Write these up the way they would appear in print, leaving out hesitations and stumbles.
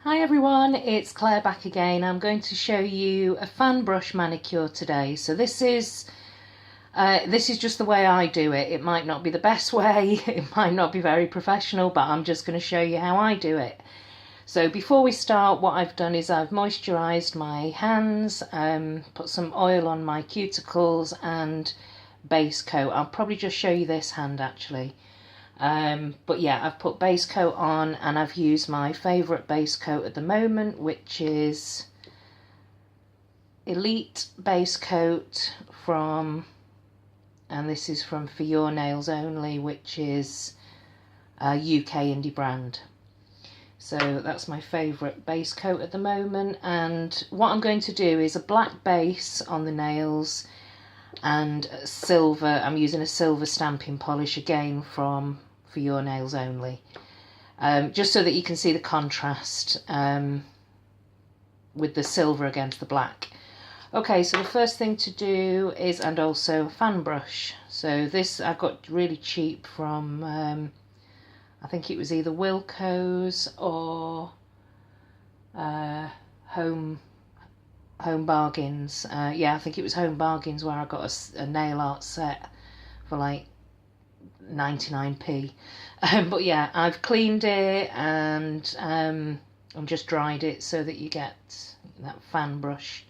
Hi everyone, it's Claire back again. I'm going to show you a fan brush manicure today. So this is just the way I do it. It might not be the best way, it might not be very professional, but I'm just going to show you how I do it. So before we start, what I've done is I've moisturised my hands, put some oil on my cuticles and base coat. I'll probably just show you this hand actually. But yeah, I've put base coat on and I've used my favourite base coat at the moment, which is Elite Base Coat from, and this is from For Your Nails Only, which is a UK indie brand. So that's my favourite base coat at the moment, and what I'm going to do is a black base on the nails and silver. I'm using a silver stamping polish again from For Your Nails Only, just so that you can see the contrast with the silver against the black. Okay, so the first thing to do is, and also a fan brush. So this I got really cheap from I think it was either Wilko's or Home Bargains. Yeah, I think it was Home Bargains where I got a nail art set for like 99p. But yeah, I've cleaned it and I've just dried it so that you get that fan brush.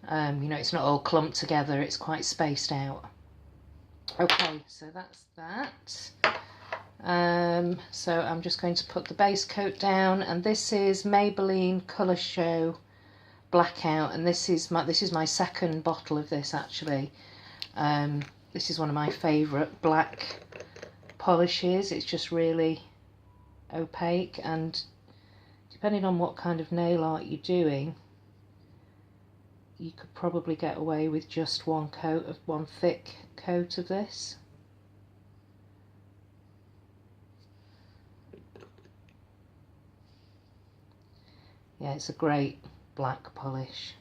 You know, it's not all clumped together, it's quite spaced out. Okay, so that's that. So I'm just going to put the base coat down, and this is Maybelline Colour Show Blackout, and this is my second bottle of this actually. This is one of my favourite black polishes. It's just really opaque, and depending on what kind of nail art you're doing, you could probably get away with just one thick coat of this. Yeah, it's a great black polish.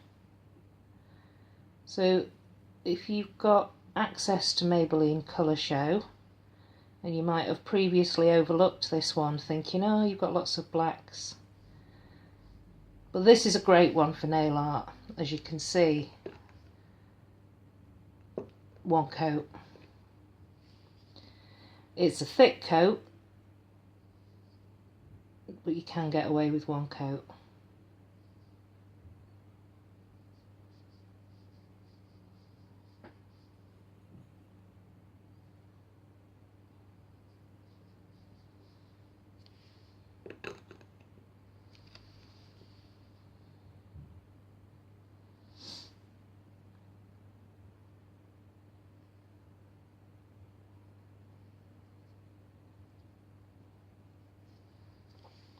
So if you've got access to Maybelline Colour Show, and you might have previously overlooked this one thinking, oh, you've got lots of blacks, but this is a great one for nail art. As you can see, one coat. It's a thick coat, but you can get away with one coat.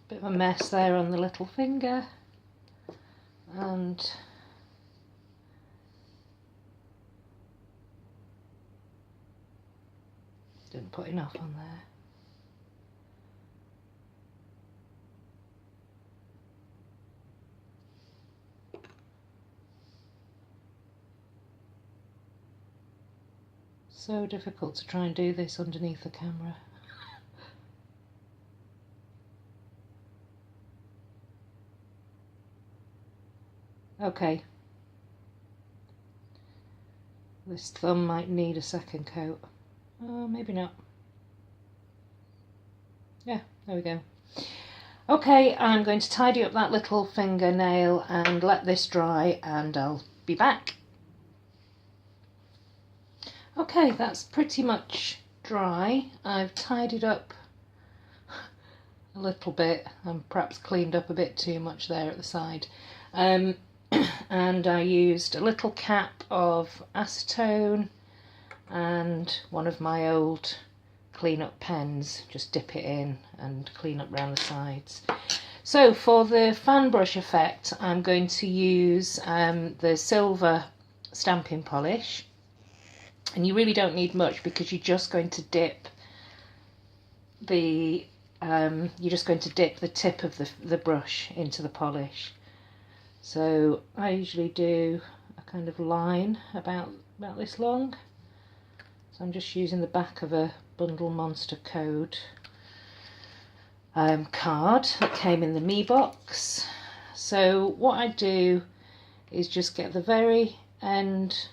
Bit of a mess there on the little finger, and didn't put enough on there. So difficult to try and do this underneath the camera. Okay, this thumb might need a second coat. Maybe not. Yeah, there we go. Okay, I'm going to tidy up that little fingernail and let this dry, and I'll be back. Okay, that's pretty much dry. I've tidied up a little bit and perhaps cleaned up a bit too much there at the side. And I used a little cap of acetone and one of my old clean-up pens. Just dip it in and clean up around the sides. So for the fan brush effect, I'm going to use the silver stamping polish, and you really don't need much because you're just going to dip the tip of the brush into the polish. So I usually do a kind of line about this long. So I'm just using the back of a Bundle Monster code. card that came in the me box. So what I do is just get the very end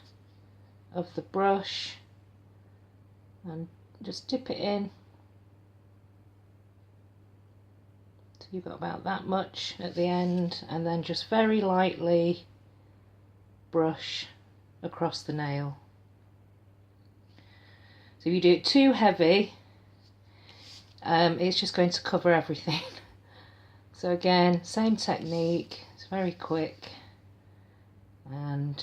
of the brush and just dip it in. So you've got about that much at the end, and then just very lightly brush across the nail. So if you do it too heavy, it's just going to cover everything. So again, same technique, it's very quick, and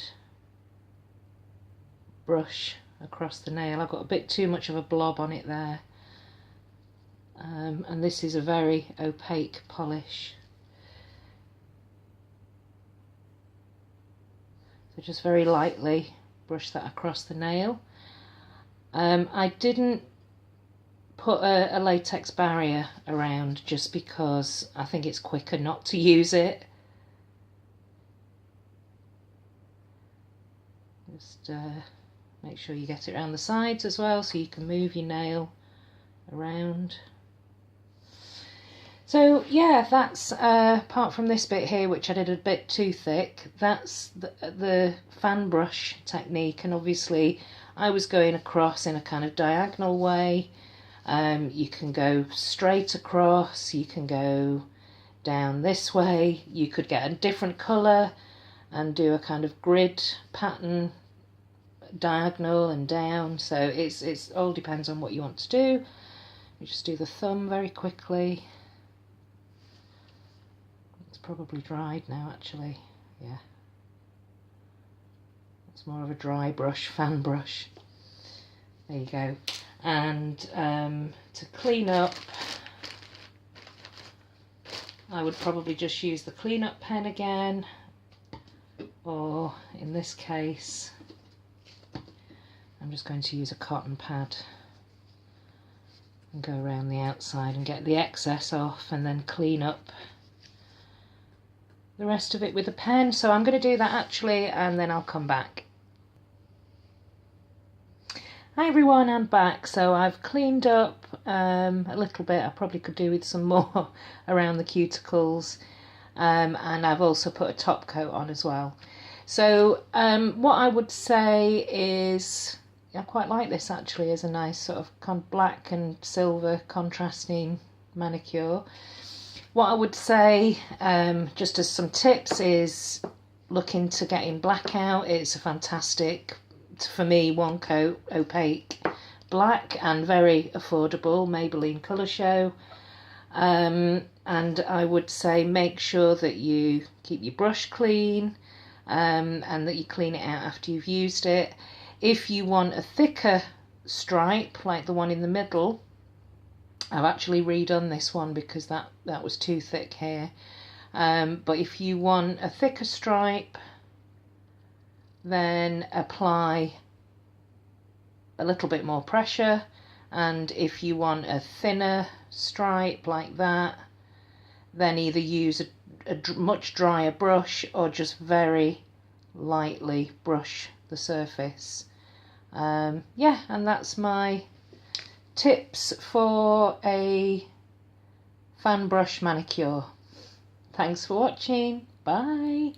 brush across the nail. I've got a bit too much of a blob on it there, and this is a very opaque polish. So just very lightly brush that across the nail. I didn't put a latex barrier around just because I think it's quicker not to use it. Just make sure you get it around the sides as well so you can move your nail around. So yeah, that's apart from this bit here, which I did a bit too thick, that's the fan brush technique. And obviously I was going across in a kind of diagonal way. You can go straight across, you can go down this way, you could get a different colour and do a kind of grid pattern, diagonal and down. So it's all depends on what you want to do. You just do the thumb very quickly. It's probably dried now actually, yeah. It's more of a dry brush, fan brush. There you go. And to clean up, I would probably just use the clean up pen again, or in this case I'm just going to use a cotton pad and go around the outside and get the excess off, and then clean up the rest of it with a pen. So I'm going to do that actually, and then I'll come back. Hi everyone, I'm back. So I've cleaned up a little bit. I probably could do with some more around the cuticles, and I've also put a top coat on as well. So what I would say is, I quite like this actually as a nice sort of black and silver contrasting manicure. What I would say, just as some tips, is look into getting black out. It's a fantastic, for me, one coat opaque black and very affordable, Maybelline Colour Show. And I would say make sure that you keep your brush clean, and that you clean it out after you've used it. If you want a thicker stripe like the one in the middle, I've actually redone this one because that was too thick here. But if you want a thicker stripe, then apply a little bit more pressure, and if you want a thinner stripe like that, then either use a much drier brush or just very lightly brush the surface. Yeah, and that's my tips for a fan brush manicure. Thanks for watching. Bye.